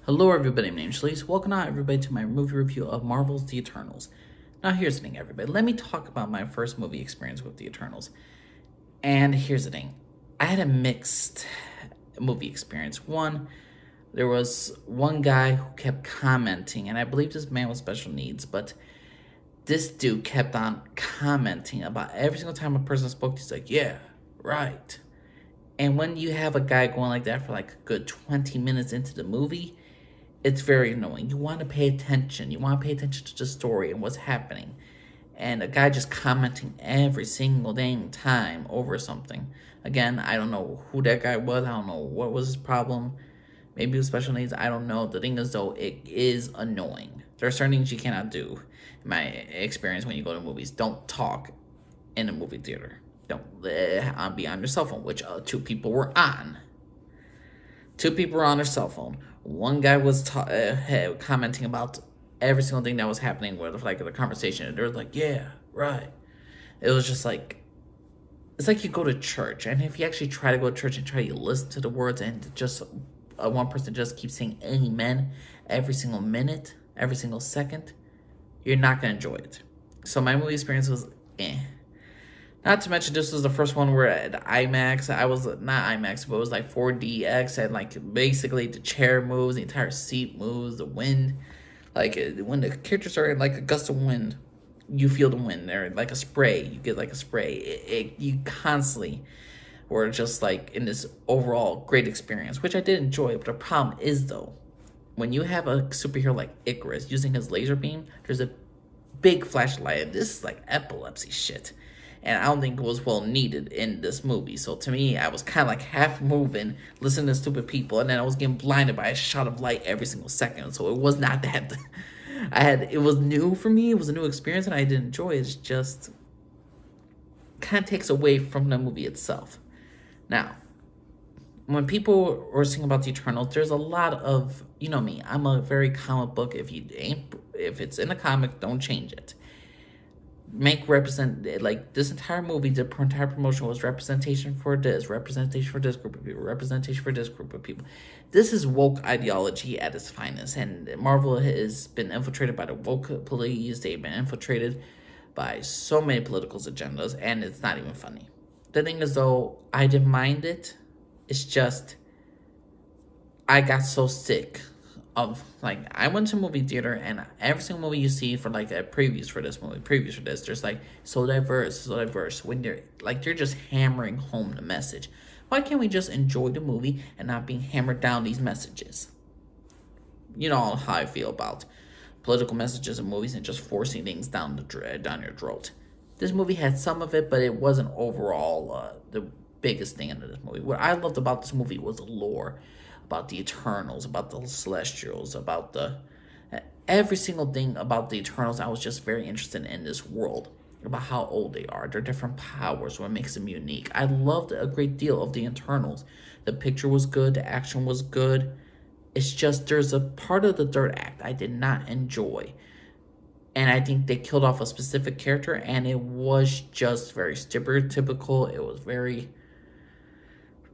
Hello everybody, my name's Shalise. Welcome out everybody to my movie review of Marvel's The Eternals. Now here's the thing everybody, let me talk about my first movie experience with The Eternals. And here's the thing, I had a mixed movie experience. One, there was one guy who kept commenting, and I believe this man with special needs, but this dude kept on commenting about every single time a person spoke, he's like, yeah, right. And when you have a guy going like that for like a good 20 minutes into the movie, it's very annoying. You want to pay attention. You want to pay attention to the story and what's happening. And a guy just commenting every single dang time over something. Again, I don't know who that guy was. I don't know what was his problem. Maybe with special needs. I don't know. The thing is, though, it is annoying. There are certain things you cannot do. In my experience, when you go to movies, don't talk in a movie theater. Don't be on your cell phone, which two people were on. Two people were on their cell phone. One guy was commenting about every single thing that was happening with like the conversation. And they were like, yeah, right. It was just like, it's like you go to church. And if you actually try to go to church and try to listen to the words and just one person just keeps saying amen every single minute, every single second, you're not going to enjoy it. So my movie experience was eh. Not to mention, this was the first one where at IMAX, I was not IMAX, but it was like 4DX, and like basically the chair moves, the entire seat moves, the wind. Like when the characters are in like a gust of wind, you feel the wind there, like a spray. You get like a spray. You constantly were just like in this overall great experience, which I did enjoy. But the problem is though, when you have a superhero like Icarus using his laser beam, there's a big flashlight, and this is like epilepsy shit. And I don't think it was well needed in this movie. So to me, I was kind of like half moving, listening to stupid people, and then I was getting blinded by a shot of light every single second. So it was not that. It was new for me. It was a new experience, and I did enjoy it. It's just kind of takes away from the movie itself. Now, when people were saying about the Eternals, there's a lot of, you know me, I'm a very comic book. If it's in a comic, don't change it. Like this entire movie, the entire promotion was representation for this group of people, representation for this group of people. This is woke ideology at its finest, and Marvel has been infiltrated by the woke police. They've been infiltrated by so many political agendas, and it's not even funny. The thing is, though, I didn't mind it. It's just I got so sick of, like, I went to a movie theater, and every single movie you see for like a previews for this movie, previews for this, there's like so diverse. When they're just hammering home the message. Why can't we just enjoy the movie and not being hammered down these messages? You know how I feel about political messages in movies and just forcing things down your throat. This movie had some of it, but it wasn't overall the biggest thing in this movie. What I loved about this movie was the lore, about the Eternals, about the Celestials, about the every single thing about the Eternals. I was just very interested in this world, about how old they are, their different powers, what makes them unique. I loved a great deal of the Eternals. The picture was good, the action was good. It's just there's a part of the third act I did not enjoy. And I think they killed off a specific character, and it was just very stereotypical. It was very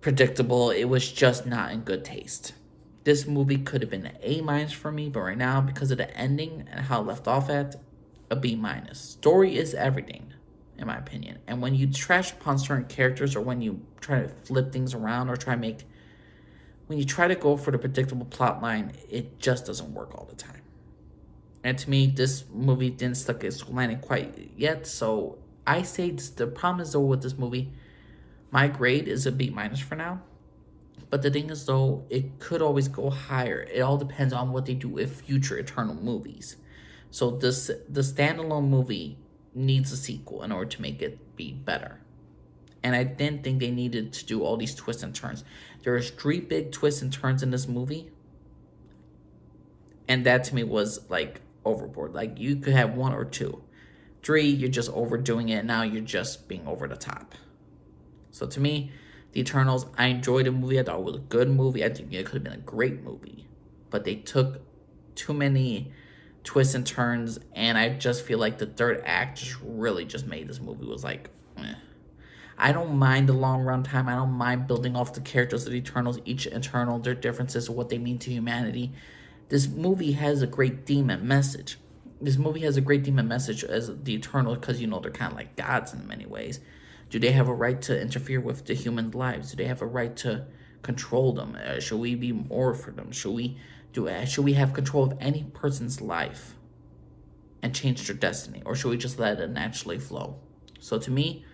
predictable. It was just not in good taste. This movie could have been an A- for me, but right now, because of the ending and how it left off at, a B-. Story is everything, in my opinion. And when you trash upon certain characters, or when you try to flip things around, or when you try to go for the predictable plot line, it just doesn't work all the time. And to me, this movie didn't stick its landing quite yet. So I say the problem is, though, with this movie, my grade is a B- for now. But the thing is, though, it could always go higher. It all depends on what they do with future Eternal movies. So the standalone movie needs a sequel in order to make it be better. And I didn't think they needed to do all these twists and turns. There's 3 big twists and turns in this movie. And that to me was like overboard. Like you could have 1 or 2. 3, you're just overdoing it. Now you're just being over the top. So to me, The Eternals, I enjoyed the movie. I thought it was a good movie. I think it could have been a great movie. But they took too many twists and turns, and I just feel like the third act just really just made this movie was like, eh. I don't mind the long run time. I don't mind building off the characters of the Eternals, each Eternal, their differences, what they mean to humanity. This movie has a great theme and message. This movie has a great theme and message as the Eternals, because they're kind of like gods in many ways. Do they have a right to interfere with the human lives? Do they have a right to control them? Should we be more for them? Should we have control of any person's life and change their destiny, or should we just let it naturally flow? So to me,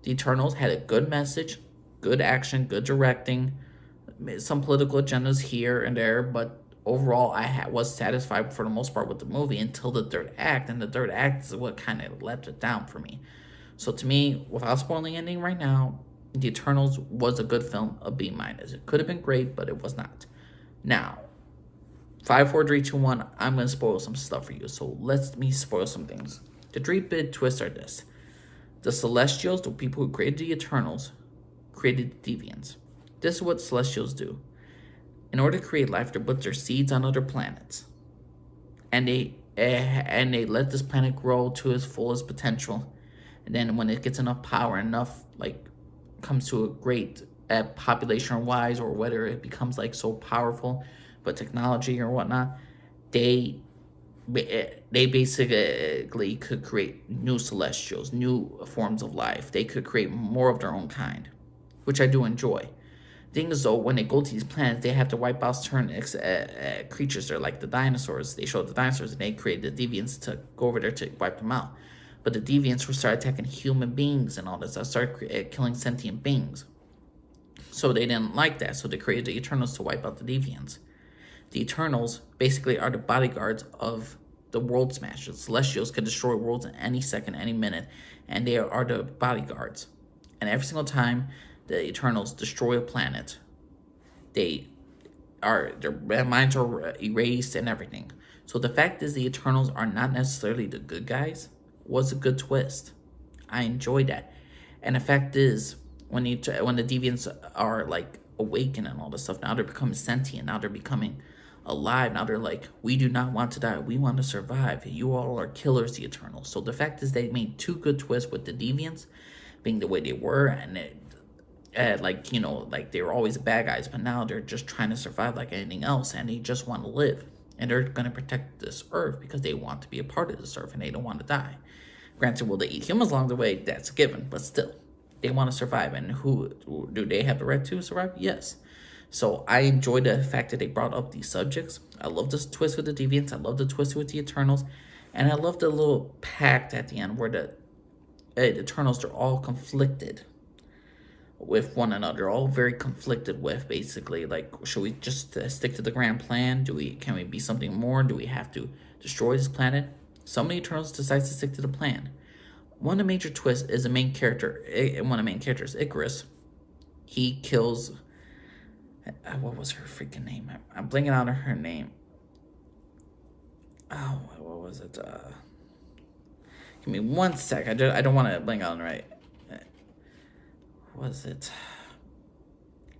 the Eternals had a good message, good action, good directing, some political agendas here and there, but overall, I was satisfied for the most part with the movie until the third act, and the third act is what kind of let it down for me. So to me, without spoiling the ending right now, The Eternals was a good film, a B-. It could have been great, but it was not. Now, 5, 4, 3, 2, 1, I'm going to spoil some stuff for you, so let me spoil some things. The 3 big twists are this. The Celestials, the people who created the Eternals, created the Deviants. This is what Celestials do. In order to create life, they put their seeds on other planets. And they let this planet grow to its fullest potential. And then when it gets enough power, comes to a great population-wise, or whether it becomes so powerful, but technology or whatnot, they basically could create new Celestials, new forms of life. They could create more of their own kind, which I do enjoy. The thing is, though, when they go to these planets, they have to wipe out certain creatures. They're like the dinosaurs. They showed the dinosaurs, and they created the Deviants to go over there to wipe them out. But the Deviants would start attacking human beings and all this. They started killing sentient beings. So they didn't like that. So they created the Eternals to wipe out the Deviants. The Eternals basically are the bodyguards of the World Smashers. Celestials can destroy worlds in any second, any minute, and they are the bodyguards. And every single time the Eternals destroy a planet, their minds are erased and everything. So the fact is, the Eternals are not necessarily the good guys was a good twist. I enjoyed that. And the fact is, when the Deviants are awakened and all this stuff, now they're becoming sentient, now they're becoming alive, now they're like, we do not want to die, we want to survive, you all are killers, the Eternals. So the fact is, they made 2 good twists with the Deviants being the way they were, and they were always bad guys, but now they're just trying to survive like anything else, and they just want to live, and they're going to protect this earth because they want to be a part of this earth, and they don't want to die. Granted, will they eat humans along the way? That's a given, but still, they want to survive, and who do they have the right to survive? Yes. So I enjoyed the fact that they brought up these subjects. I love this twist with the Deviants. I love the twist with the Eternals, and I love the little pact at the end where the Eternals, they're all conflicted with one another, they're all very conflicted with, basically, should we just stick to the grand plan? Can we be something more? Do we have to destroy this planet? Some of the Eternals decides to stick to the plan. One of the major twists is one of the main characters, Ikaris. He kills, what was her freaking name? I'm blanking out on her name. Oh, what was it? Give me 1 sec. I don't want to blank out on it right. Was it?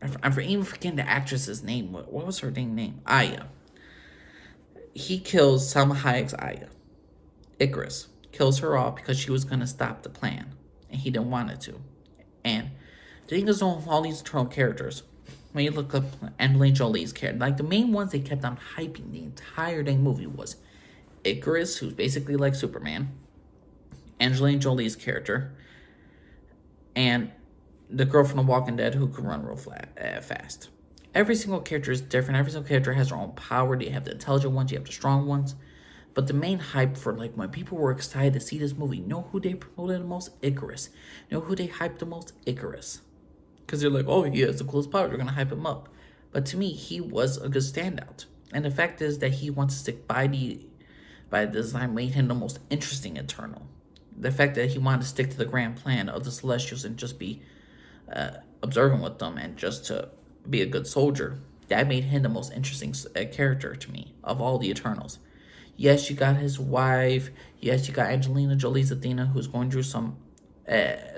I'm even forgetting the actress's name. What was her name? Aya. He kills Salma Hayek's Aya. Ikaris kills her off because she was going to stop the plan, and he didn't want it to. And the thing is, on all these Eternal characters, when you look up Angelina Jolie's character, the main ones they kept on hyping the entire dang movie was Ikaris, who's basically like Superman, Angelina Jolie's character, and the girl from The Walking Dead who can run real fast. Every single character is different. Every single character has their own power. You have the intelligent ones, you have the strong ones. But the main hype for when people were excited to see this movie, know who they promoted the most? Ikaris. Know who they hyped the most? Ikaris. Because they're like, oh, he has the coolest power, they're going to hype him up. But to me, he was a good standout. And the fact is that he wants to stick by the design made him the most interesting Eternal. The fact that he wanted to stick to the grand plan of the Celestials and just be observant with them and just to be a good soldier, that made him the most interesting character to me of all the Eternals. Yes, you got his wife. Yes, you got Angelina Jolie's Athena, who's going through some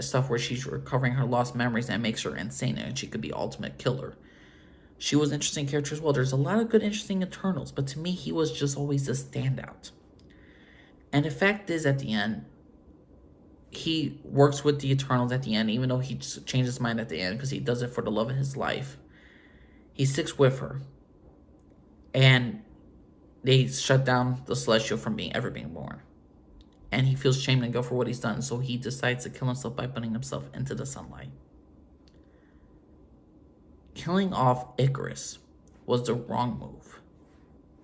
stuff where she's recovering her lost memories, and makes her insane, and she could be ultimate killer. She was an interesting character as well. There's a lot of good, interesting Eternals, but to me, he was just always a standout. And the fact is, at the end, he works with the Eternals at the end, even though he changed his mind at the end because he does it for the love of his life. He sticks with her, and they shut down the Celestial from ever being born. And he feels shame and guilt for what he's done, so he decides to kill himself by putting himself into the sunlight. Killing off Ikaris was the wrong move.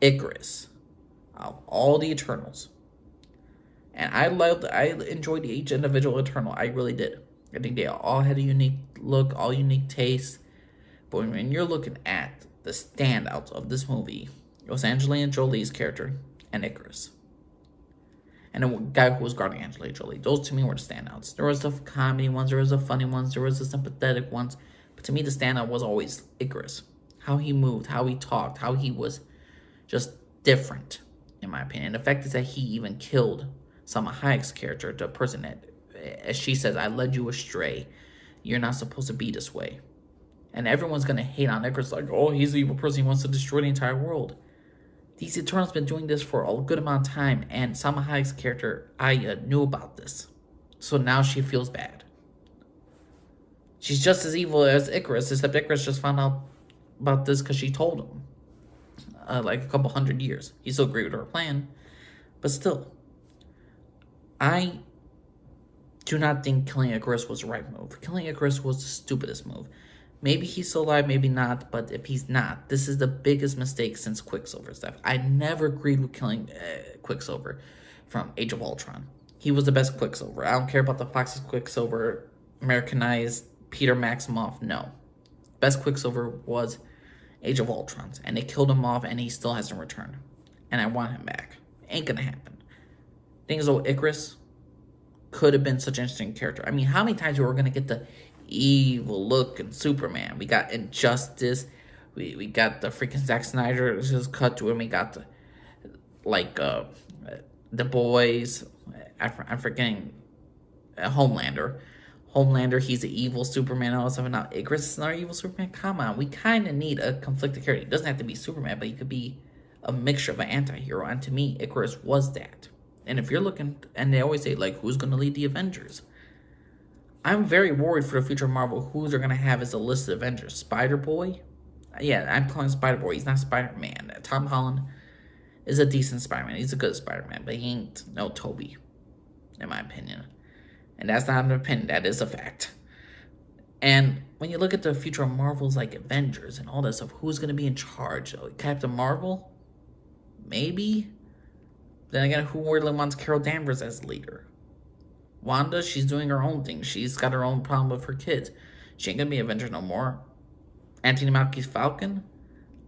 Ikaris, out of all the Eternals, and I enjoyed each individual Eternal. I really did. I think they all had a unique look, all unique tastes. But when you're looking at the standouts of this movie, it was Angelina Jolie's character and Ikaris. And the guy who was guarding Angelina Jolie. Those to me were the standouts. There was the comedy ones, there was the funny ones, there was the sympathetic ones. But to me, the standout was always Ikaris. How he moved, how he talked, how he was just different, in my opinion. The fact is that he even killed Salma Hayek's character, the person that, as she says, I led you astray. You're not supposed to be this way. And everyone's going to hate on Ikaris like, oh, he's the evil person. He wants to destroy the entire world. These Eternals been doing this for a good amount of time. And Salma Hayek's character, Aya, knew about this. So now she feels bad. She's just as evil as Ikaris, except Ikaris just found out about this because she told him. Like a couple 100 years. He still agreed with her plan. But still, I do not think killing Ikaris was the right move. Killing Ikaris was the stupidest move. Maybe he's still alive, maybe not. But if he's not, this is the biggest mistake since Quicksilver's death. I never agreed with killing Quicksilver from Age of Ultron. He was the best Quicksilver. I don't care about the Fox's Quicksilver, Americanized Peter Maximoff. No. Best Quicksilver was Age of Ultron. And they killed him off and he still hasn't returned. And I want him back. Ain't gonna happen. Thing is though, Ikaris could have been such an interesting character. I mean, how many times were we gonna get the evil look in Superman? We got Injustice. We got the freaking Zack Snyder just cut to him. We got the Boys. I'm forgetting Homelander. Homelander, he's the evil Superman and all that stuff. And now Ikaris is another evil Superman. Come on, we kind of need a conflicted character. He doesn't have to be Superman, but he could be a mixture of an anti-hero. And to me, Ikaris was that. And if you're looking, and they always say, like, who's going to lead the Avengers? I'm very worried for the future of Marvel who they're going to have as a listed Avengers. Spider-Boy? Yeah, I'm calling Spider-Boy. He's not Spider-Man. Tom Holland is a decent Spider-Man. He's a good Spider-Man, but he ain't no Toby, in my opinion. And that's not an opinion. That is a fact. And when you look at the future of Marvel's, like, Avengers and all that stuff, who's going to be in charge? Captain Marvel? Maybe? Then again, who really wants Carol Danvers as leader? Wanda, she's doing her own thing. She's got her own problem with her kids. She ain't gonna be Avenger no more. Anthony Mackie's Falcon,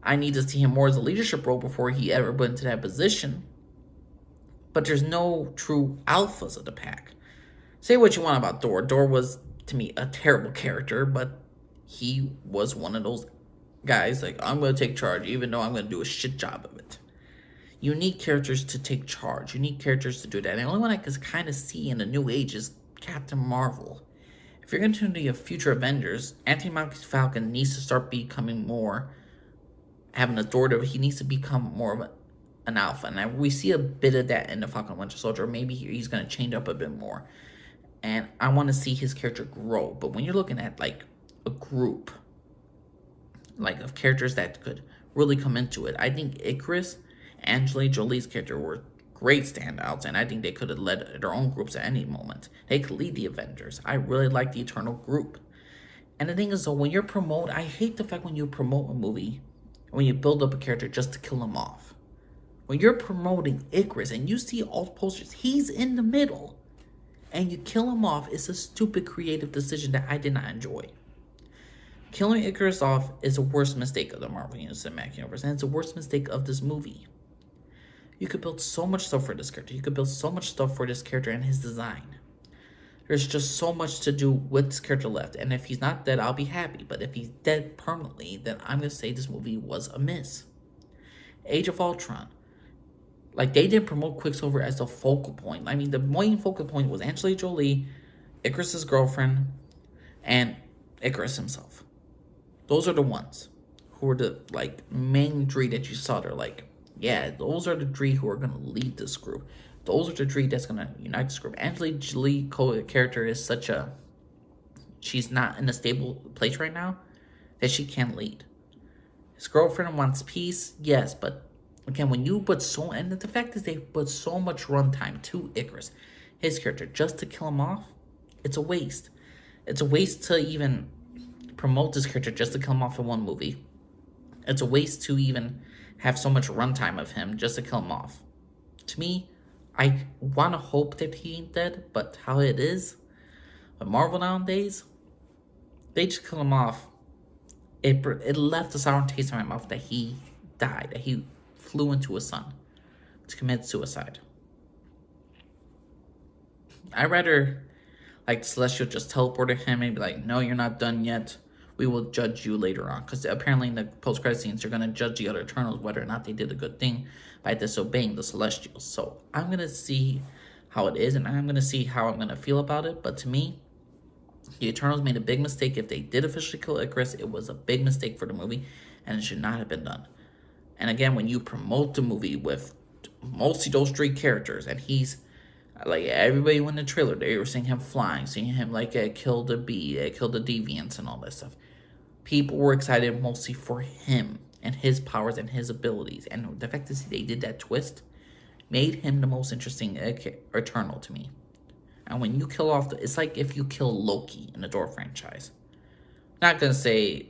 I need to see him more as a leadership role before he ever went into that position. But there's no true alphas of the pack. Say what you want about Thor. Thor was, to me, a terrible character, but he was one of those guys like, I'm gonna take charge even though I'm gonna do a shit job of it. You need characters to take charge. You need characters to do that. And the only one I can kind of see in the new age is Captain Marvel. If you're going to be a future Avengers, Anthony Mackie's Falcon needs to start becoming more, having authority. He needs to become more of an alpha. And we see a bit of that in the Falcon Winter Soldier. Maybe he's going to change up a bit more. And I want to see his character grow. But when you're looking at, like, a group, like, of characters that could really come into it, I think Ikaris, Angelina Jolie's character were great standouts, and I think they could have led their own groups at any moment. They could lead the Avengers. I really like the Eternal group. And the thing is, though, when you're promote, I hate the fact when you promote a movie, when you build up a character just to kill him off. When you're promoting Ikaris and you see all the posters, he's in the middle, and you kill him off, it's a stupid creative decision that I did not enjoy. Killing Ikaris off is the worst mistake of the Marvel Cinematic Universe, and it's the worst mistake of this movie. You could build so much stuff for this character. You could build so much stuff for this character and his design. There's just so much to do with this character left. And if he's not dead, I'll be happy. But if he's dead permanently, then I'm going to say this movie was a miss. Age of Ultron. Like, they didn't promote Quicksilver as the focal point. I mean, the main focal point was Angelina Jolie, Ikaris' girlfriend, and Ikaris himself. Those are the ones who were the, like, main three that you saw. They're like, Yeah, those are the three who are going to lead this group. Those are the three that's going to unite this group. Angelina Jolie character is such a... She's not in a stable place right now that she can't lead. His girlfriend wants peace, yes, but again, when you put so... And the fact is they put so much runtime to Ikaris, his character, just to kill him off, it's a waste. It's a waste to even promote this character just to kill him off in one movie. It's a waste to even have so much runtime of him just to kill him off. To me, I want to hope that he ain't dead, but how it is, with Marvel nowadays, they just kill him off. It left a sour taste in my mouth that he died, that he flew into a sun to commit suicide. I'd rather, like, Celestial just teleported him and be like, no, you're not done yet. We will judge you later on. Because apparently in the post-credit scenes, they're going to judge the other Eternals whether or not they did a good thing by disobeying the Celestials. So I'm going to see how it is, and I'm going to see how I'm going to feel about it. But to me, the Eternals made a big mistake. If they did officially kill Ikaris, it was a big mistake for the movie, and it should not have been done. And again, when you promote the movie with mostly those three characters, and he's... Like, everybody in the trailer, they were seeing him flying, seeing him, like, kill the Bee, kill the Deviants, and all that stuff. People were excited mostly for him and his powers and his abilities. And the fact is they did that twist made him the most interesting Eternal to me. And when you kill off... it's like if you kill Loki in the Thor franchise. Not going to say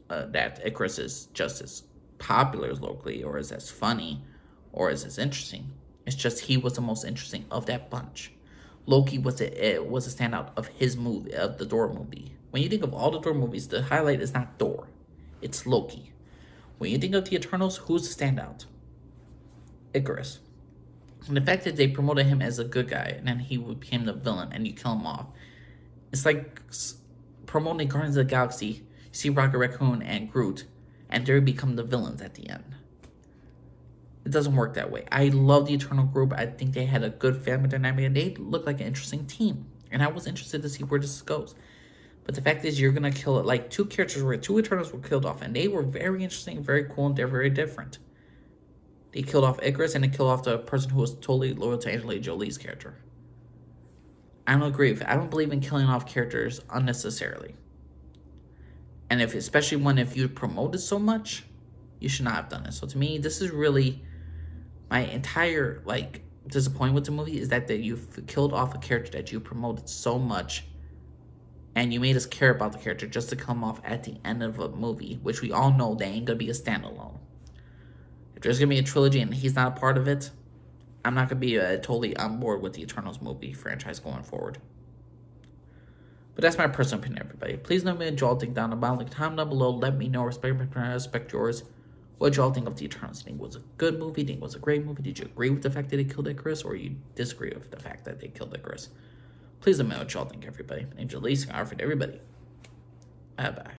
that Ikaris is just as popular as Loki, or is as funny, or is as interesting. It's just he was the most interesting of that bunch. Loki was a standout of his movie, of the Thor movie. When you think of all the Thor movies, the highlight is not Thor. It's Loki. When you think of the Eternals, who's the standout? Ikaris. And the fact that they promoted him as a good guy, and then he became the villain, and you kill him off. It's like promoting Guardians of the Galaxy. You see Rocket Raccoon and Groot, and they become the villains at the end. It doesn't work that way. I love the Eternal group. I think they had a good family dynamic, and they look like an interesting team. And I was interested to see where this goes. But the fact is, you're going to kill it. Like, two Eternals were killed off, and they were very interesting, very cool, and they're very different. They killed off Ikaris, and they killed off the person who was totally loyal to Angelina Jolie's character. I don't agree with it. I don't believe in killing off characters unnecessarily. And especially if you promote it so much, you should not have done it. So to me, this is really... my entire, disappointment with the movie is that you've killed off a character that you promoted so much, and you made us care about the character just to come off at the end of a movie, which we all know they ain't gonna be a standalone. If there's gonna be a trilogy and he's not a part of it, I'm not gonna be totally on board with the Eternals movie franchise going forward. But that's my personal opinion, everybody. Please let me know what y'all think down the bottom. Comment down below. Let me know. Respect yours. What y'all think of the Eternals? Think it was a good movie? Think it was a great movie? Did you agree with the fact that they killed Ikaris, or you disagree with the fact that they killed Ikaris? Please let me know what y'all think, everybody. My name's Elise, and I offered everybody. Bye-bye.